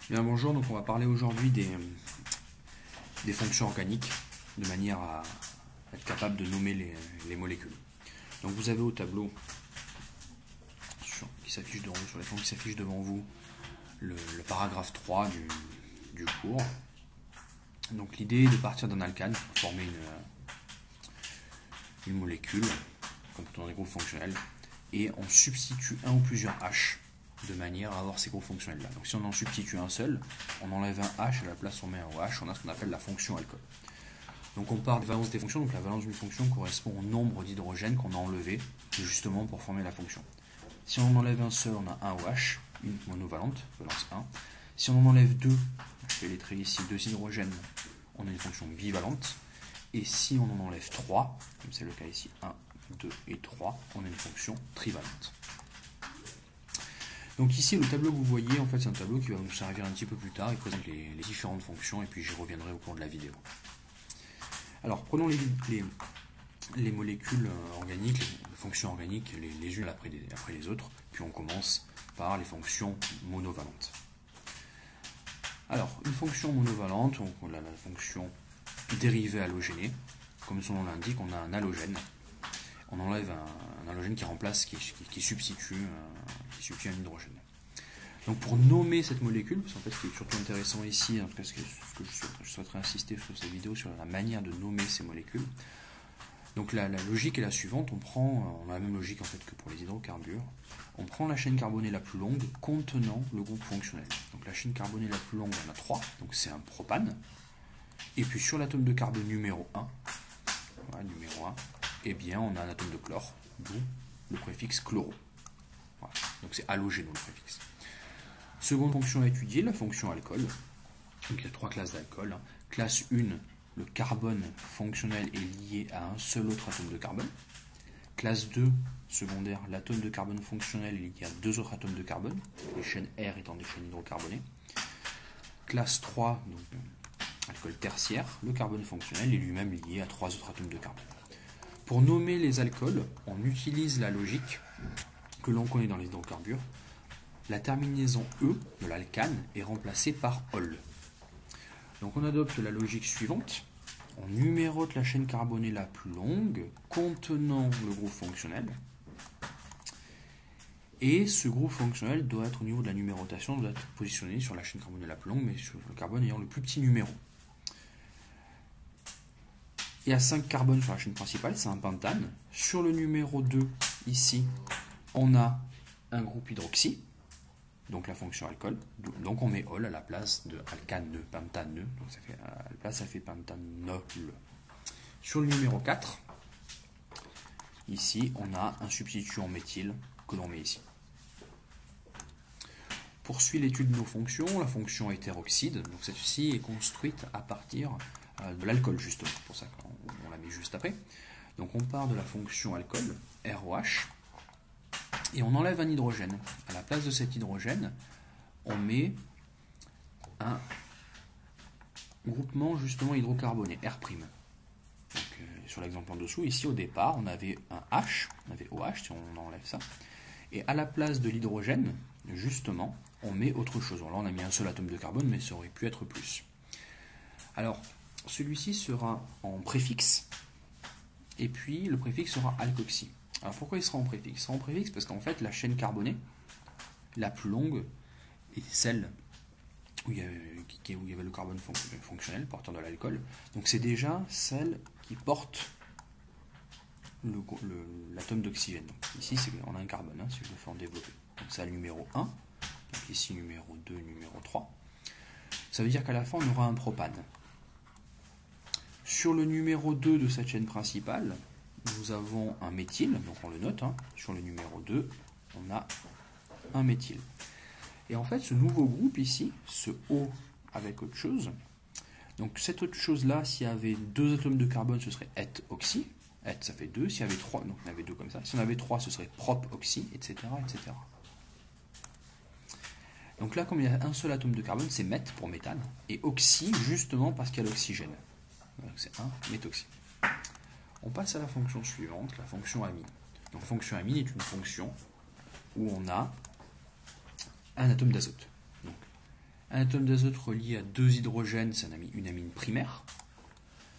Bien, bonjour, donc on va parler aujourd'hui des fonctions organiques de manière à être capable de nommer les molécules. Donc vous avez au tableau qui s'affiche sur l'écran qui s'affiche devant vous le paragraphe 3 du cours. Donc l'idée est de partir d'un alcane pour former une molécule comportant des groupes fonctionnels et on substitue un ou plusieurs H de manière à avoir ces groupes fonctionnels là. Donc si on en substitue un seul, on enlève un H, à la place on met un OH, on a ce qu'on appelle la fonction alcool. Donc on part de valence des fonctions, donc la valence d'une fonction correspond au nombre d'hydrogènes qu'on a enlevé justement pour former la fonction. Si on en enlève un seul, on a un OH, une monovalente, valence 1. Si on en enlève deux, je vais lettrer ici deux hydrogènes, on a une fonction bivalente. Et si on en enlève 3, comme c'est le cas ici, 1, 2 et 3, on a une fonction trivalente. Donc ici, le tableau que vous voyez, en fait, c'est un tableau qui va nous servir un petit peu plus tard. Il présente les différentes fonctions et puis j'y reviendrai au cours de la vidéo. Alors, prenons les molécules organiques, les fonctions organiques, les unes après les autres. Puis on commence par les fonctions monovalentes. Alors, une fonction monovalente, on a la fonction dérivée halogénée. Comme son nom l'indique, on a un halogène. On enlève un halogène qui remplace, qui substitue un hydrogène. Donc pour nommer cette molécule, parce qu'en fait ce qui est surtout intéressant ici, en tout cas ce que je souhaiterais insister sur cette vidéo, sur la manière de nommer ces molécules. Donc la logique est la suivante, on a la même logique en fait que pour les hydrocarbures. On prend la chaîne carbonée la plus longue contenant le groupe fonctionnel. Donc la chaîne carbonée la plus longue, on a 3, donc c'est un propane. Et puis sur l'atome de carbone numéro 1, voilà, numéro 1, eh bien on a un atome de chlore, d'où le préfixe chloro. Voilà. Donc c'est halogéno le préfixe. Seconde fonction à étudier, la fonction alcool. Donc il y a 3 classes d'alcool. Classe 1, le carbone fonctionnel est lié à un seul autre atome de carbone. Classe 2, secondaire, l'atome de carbone fonctionnel est lié à 2 autres atomes de carbone, les chaînes R étant des chaînes hydrocarbonées. Classe 3, donc alcool tertiaire, le carbone fonctionnel est lui-même lié à 3 autres atomes de carbone. Pour nommer les alcools, on utilise la logique que l'on connaît dans les hydrocarbures. La terminaison E de l'alcane est remplacée par ol. Donc on adopte la logique suivante. On numérote la chaîne carbonée la plus longue contenant le groupe fonctionnel. Et ce groupe fonctionnel doit être au niveau de la numérotation, doit être positionné sur la chaîne carbonée la plus longue, mais sur le carbone ayant le plus petit numéro. Il y a 5 carbones sur la chaîne principale, c'est un pentane. Sur le numéro 2, ici, on a un groupe hydroxy, donc la fonction alcool. Donc on met ol à la place de alcane, pentane. Donc ça fait, à la place, ça fait pentanol. Sur le numéro 4, ici, on a un substituant méthyle que l'on met ici. Poursuit l'étude de nos fonctions, la fonction hétéroxyde. Donc celle-ci est construite à partir de l'alcool, justement. C'est pour ça qu'on l'a mis juste après. Donc on part de la fonction alcool, ROH, et on enlève un hydrogène. À la place de cet hydrogène, on met un groupement justement hydrocarboné, R'. Donc, sur l'exemple en dessous, ici au départ, on avait un H, on avait OH, si on enlève ça. Et à la place de l'hydrogène, justement, on met autre chose. Alors là, on a mis un seul atome de carbone, mais ça aurait pu être plus. Alors, celui-ci sera en préfixe, et puis le préfixe sera alkoxy. Alors pourquoi il sera en préfixe? Il sera en préfixe parce qu'en fait, la chaîne carbonée, la plus longue, est celle où il y avait le carbone fonctionnel, porteur de l'alcool. Donc c'est déjà celle qui porte l'atome d'oxygène. Ici, on a un carbone, si je le fais en développer. Donc c'est le numéro 1, donc ici numéro 2, numéro 3. Ça veut dire qu'à la fin, on aura un propane. Sur le numéro 2 de cette chaîne principale, nous avons un méthyle, donc on le note. Sur le numéro 2, on a un méthyle. Et en fait, ce nouveau groupe ici, ce O avec autre chose, donc cette autre chose-là, s'il y avait 2 atomes de carbone, ce serait et-oxy. Et, ça fait 2. S'il y avait 3, donc on avait 2 comme ça. Si on avait 3, ce serait prop-oxy, etc., etc. Donc là, comme il y a un seul atome de carbone, c'est meth pour méthane, et oxy, justement parce qu'il y a l'oxygène. Donc c'est 1 méthoxy. On passe à la fonction suivante, la fonction amine. Donc la fonction amine est une fonction où on a un atome d'azote. Donc Un atome d'azote relié à 2 hydrogènes, c'est une amine primaire.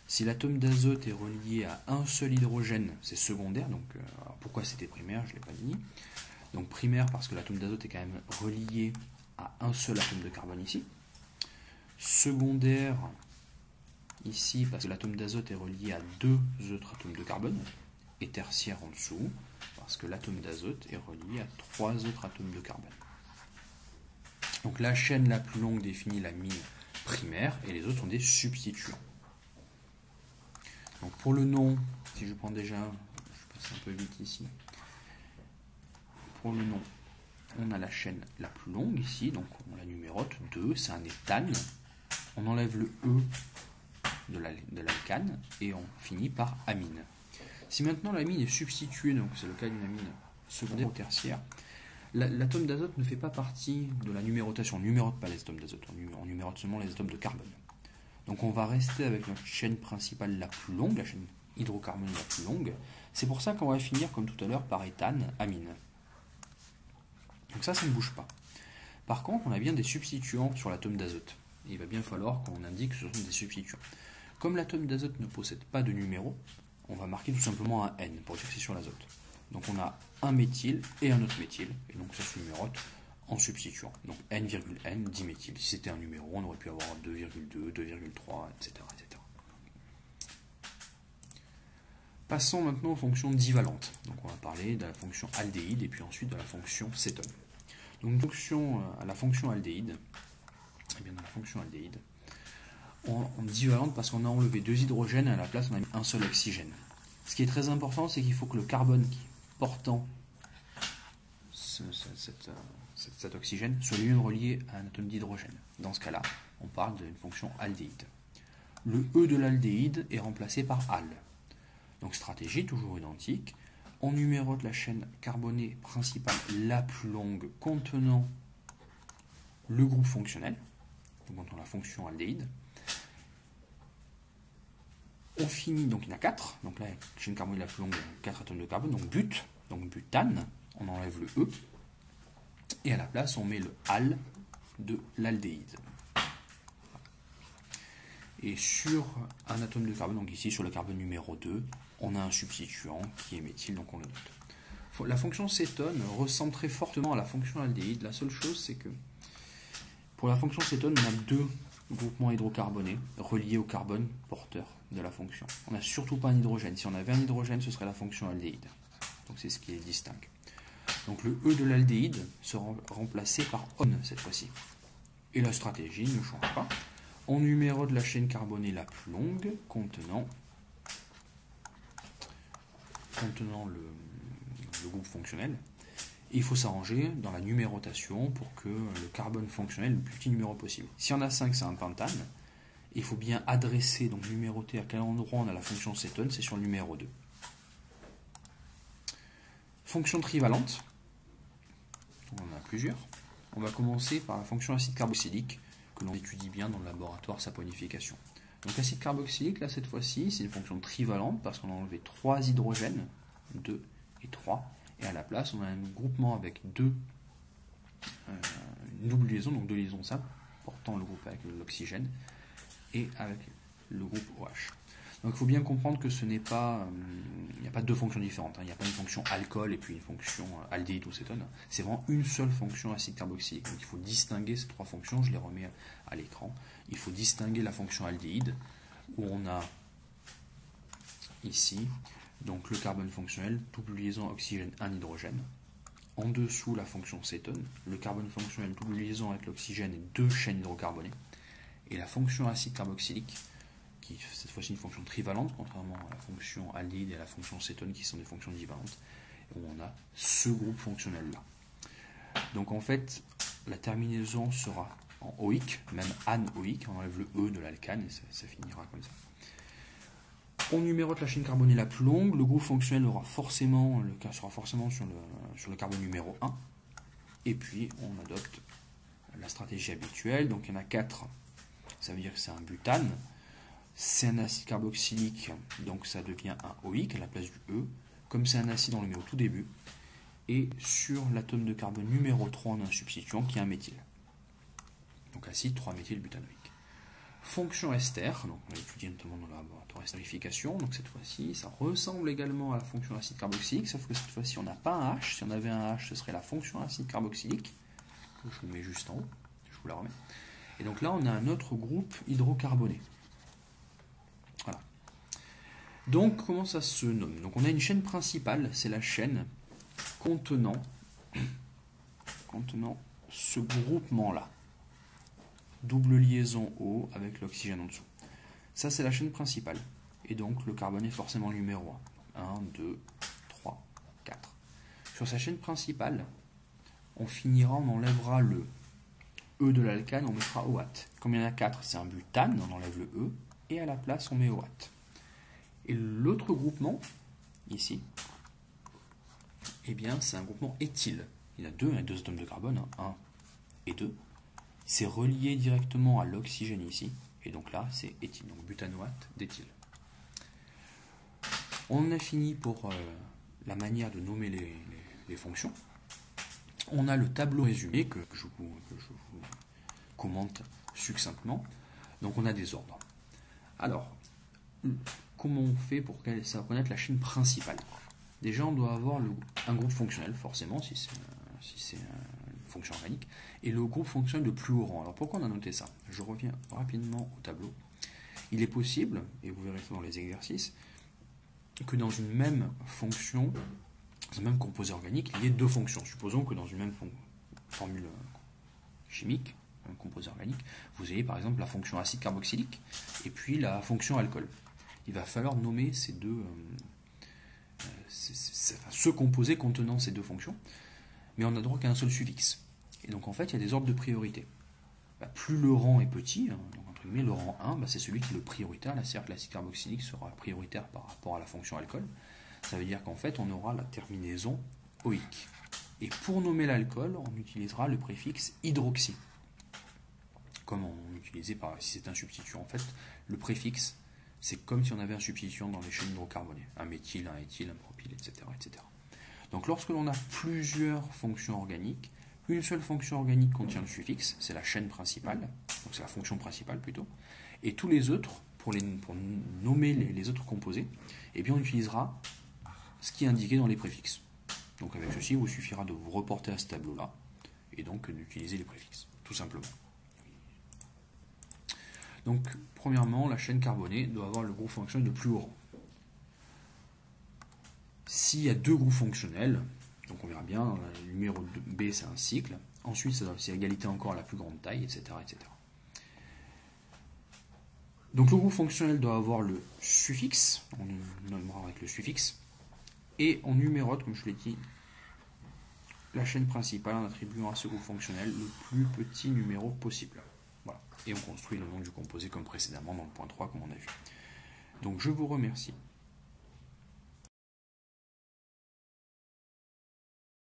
Si l'atome d'azote est relié à un seul hydrogène, c'est secondaire. Donc, pourquoi c'était primaire, je ne l'ai pas dit. Donc primaire parce que l'atome d'azote est quand même relié à un seul atome de carbone ici. Secondaire ici parce que l'atome d'azote est relié à 2 autres atomes de carbone. Et tertiaire en dessous parce que l'atome d'azote est relié à 3 autres atomes de carbone. Donc la chaîne la plus longue définit l'amine primaire et les autres sont des substituants. Donc pour le nom, si je prends déjà, je passe un peu vite ici. Pour le nom, on a la chaîne la plus longue ici, donc on la numérote 2, c'est un éthane. On enlève le E de l'alcane et on finit par amine. Si maintenant l'amine est substituée, donc c'est le cas d'une amine secondaire ou tertiaire, l'atome d'azote ne fait pas partie de la numérotation. On ne numérote pas les atomes d'azote, on numérote seulement les atomes de carbone. Donc on va rester avec notre chaîne principale la plus longue, la chaîne hydrocarbonée la plus longue. C'est pour ça qu'on va finir, comme tout à l'heure, par éthane, amine. Donc ça ne bouge pas. Par contre, on a bien des substituants sur l'atome d'azote. Il va bien falloir qu'on indique que ce sont des substituants. Comme l'atome d'azote ne possède pas de numéro, on va marquer tout simplement un N pour dire que c'est sur l'azote. Donc on a un méthyle et un autre méthyle, et donc ça se numérote en substituant. Donc N,N, diméthyle. Si c'était un numéro, on aurait pu avoir 2,2, 2,3, etc., etc. Passons maintenant aux fonctions divalentes. Donc on va parler de la fonction aldéhyde et puis ensuite de la fonction cétone. Donc la fonction aldéhyde, eh bien dans la fonction aldéhyde, on divalente parce qu'on a enlevé 2 hydrogènes et à la place on a mis un seul oxygène. Ce qui est très important, c'est qu'il faut que le carbone portant cet oxygène soit lui-même relié à un atome d'hydrogène. Dans ce cas-là, on parle d'une fonction aldéhyde. Le E de l'aldéhyde est remplacé par al. Donc stratégie toujours identique. On numérote la chaîne carbonée principale la plus longue contenant le groupe fonctionnel, donc contenant la fonction aldéhyde. On finit, donc il y en a 4, donc là, la chaîne carbonée la plus longue, 4 atomes de carbone, donc butane, on enlève le E, et à la place, on met le al de l'aldéhyde. Et sur un atome de carbone, donc ici sur le carbone numéro 2, on a un substituant qui est méthyle, donc on le note. La fonction cétone ressemble très fortement à la fonction aldéhyde. La seule chose, c'est que pour la fonction cétone, on a 2 groupements hydrocarbonés reliés au carbone porteur de la fonction. On n'a surtout pas un hydrogène. Si on avait un hydrogène, ce serait la fonction aldéhyde. Donc c'est ce qui les distingue. Donc le E de l'aldéhyde sera remplacé par on cette fois-ci. Et la stratégie ne change pas. On numérote la chaîne carbonée la plus longue contenant le groupe fonctionnel. Et il faut s'arranger dans la numérotation pour que le carbone fonctionnel ait le plus petit numéro possible. Si on a 5, c'est un pentane. Il faut bien adresser, donc numéroter à quel endroit on a la fonction cétone, c'est sur le numéro 2. Fonction trivalente, on en a plusieurs. On va commencer par la fonction acide carboxylique, que l'on étudie bien dans le laboratoire saponification. Donc l'acide carboxylique, là cette fois-ci, c'est une fonction trivalente parce qu'on a enlevé 3 hydrogènes, 2 et 3, et à la place on a un groupement avec une double liaison, donc 2 liaisons simples, portant le groupe avec l'oxygène, et avec le groupe OH. Donc il faut bien comprendre que ce n'est pas, il n'y a pas 2 fonctions différentes, il n'y a pas une fonction alcool et puis une fonction aldéhyde ou cétone, c'est vraiment une seule fonction acide carboxylique. Donc il faut distinguer ces 3 fonctions, je les remets à l'écran. Il faut distinguer la fonction aldéhyde, où on a ici donc le carbone fonctionnel, double liaison oxygène, 1 hydrogène. En dessous la fonction cétone, le carbone fonctionnel, double liaison avec l'oxygène et 2 chaînes hydrocarbonnées. Et la fonction acide carboxylique, qui est cette fois-ci une fonction trivalente, contrairement à la fonction aldéhyde et à la fonction cétone, qui sont des fonctions divalentes, où on a ce groupe fonctionnel-là. Donc en fait, la terminaison sera en oïque, même anoïque, on enlève le E de l'alcane, et ça finira comme ça. On numérote la chaîne carbonée la plus longue, le groupe fonctionnel sera forcément sur le carbone numéro 1, et puis on adopte la stratégie habituelle, donc il y en a 4, ça veut dire que c'est un butane, c'est un acide carboxylique, donc ça devient un OIC à la place du E, comme c'est un acide on le met au tout début, et sur l'atome de carbone numéro 3 on a un substituant qui est un méthyle. Donc acide 3-méthylbutanoïque. Fonction ester, donc on l'a étudié notamment dans le laboratoire estérification, donc cette fois-ci ça ressemble également à la fonction acide carboxylique, sauf que cette fois-ci on n'a pas un H, si on avait un H ce serait la fonction acide carboxylique, je vous mets juste en haut, je vous la remets, et donc là on a un autre groupe hydrocarboné. Voilà. Donc comment ça se nomme? Donc on a une chaîne principale, c'est la chaîne contenant ce groupement-là. Double liaison O avec l'oxygène en dessous. Ça, c'est la chaîne principale. Et donc, le carbone est forcément le numéro 1. 1, 2, 3, 4. Sur sa chaîne principale, on enlèvera le E de l'alcane, on mettra OAT. Comme il y en a 4, c'est un butane, on enlève le E, et à la place, on met OAT. Et l'autre groupement, ici, eh bien, c'est un groupement éthyle. Il y a deux atomes de carbone, 1 et 2. C'est relié directement à l'oxygène ici, et donc là c'est éthyle, donc butanoate d'éthyle. On a fini pour la manière de nommer les fonctions. On a le tableau résumé que je vous commente succinctement. Donc on a des ordres. Alors, comment on fait pour ça connaître la chaîne principale? Déjà on doit avoir un groupe fonctionnel, forcément, si c'est une fonction organique, et le groupe fonctionnel de plus haut rang. Alors pourquoi on a noté ça? Je reviens rapidement au tableau. Il est possible, et vous verrez ça dans les exercices, que dans une même fonction, dans un même composé organique, il y ait deux fonctions. Supposons que dans une même formule chimique, un composé organique, vous ayez par exemple la fonction acide carboxylique et puis la fonction alcool. Il va falloir nommer ces deux, ce composé contenant ces deux fonctions, mais on n'a droit qu'à un seul suffixe. Et donc en fait, il y a des ordres de priorité. Plus le rang est petit, donc entre guillemets, le rang 1, c'est celui qui est le prioritaire. Là, c'est-à-dire que l'acide carboxylique sera prioritaire par rapport à la fonction alcool. Ça veut dire qu'en fait, on aura la terminaison oïque. Et pour nommer l'alcool, on utilisera le préfixe hydroxy. Comme on utilisait si c'est un substitut. En fait, le préfixe, c'est comme si on avait un substituant dans les chaînes hydrocarbonées. Un méthyle, un éthyle, un propyle, etc., etc. Donc lorsque l'on a plusieurs fonctions organiques, une seule fonction organique contient le suffixe, c'est la chaîne principale, donc c'est la fonction principale plutôt, et tous les autres, pour nommer les autres composés, eh bien on utilisera ce qui est indiqué dans les préfixes. Donc avec ceci, il vous suffira de vous reporter à ce tableau-là, et donc d'utiliser les préfixes, tout simplement. Donc premièrement, la chaîne carbonée doit avoir le groupe fonctionnel de plus haut rang. S'il y a deux groupes fonctionnels, donc on verra bien, le numéro B c'est un cycle, ensuite c'est égalité encore à la plus grande taille, etc., etc. Donc le groupe fonctionnel doit avoir le suffixe, on le nommera avec le suffixe, et on numérote, comme je l'ai dit, la chaîne principale en attribuant à ce groupe fonctionnel le plus petit numéro possible. Voilà. Et on construit le nom du composé comme précédemment dans le point 3 comme on a vu. Donc je vous remercie.